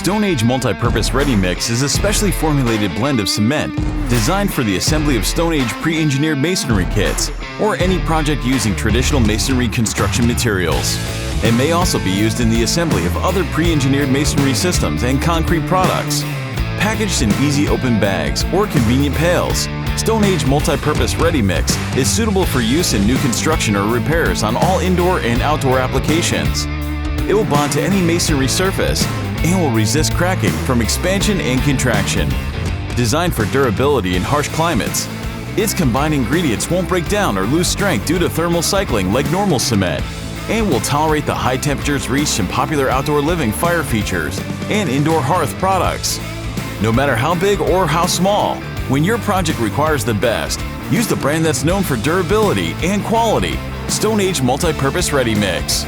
Stone Age Multi-Purpose Ready Mix is a specially formulated blend of cement designed for the assembly of Stone Age pre-engineered masonry kits or any project using traditional masonry construction materials. It may also be used in the assembly of other pre-engineered masonry systems and concrete products. Packaged in easy open bags or convenient pails, Stone Age Multi-Purpose Ready Mix is suitable for use in new construction or repairs on all indoor and outdoor applications. It will bond to any masonry surface and will resist cracking from expansion and contraction. Designed for durability in harsh climates, its combined ingredients won't break down or lose strength due to thermal cycling like normal cement, and will tolerate the high temperatures reached in popular outdoor living fire features and indoor hearth products. No matter how big or how small, when your project requires the best, use the brand that's known for durability and quality, Stone Age Multi-Purpose Ready Mix.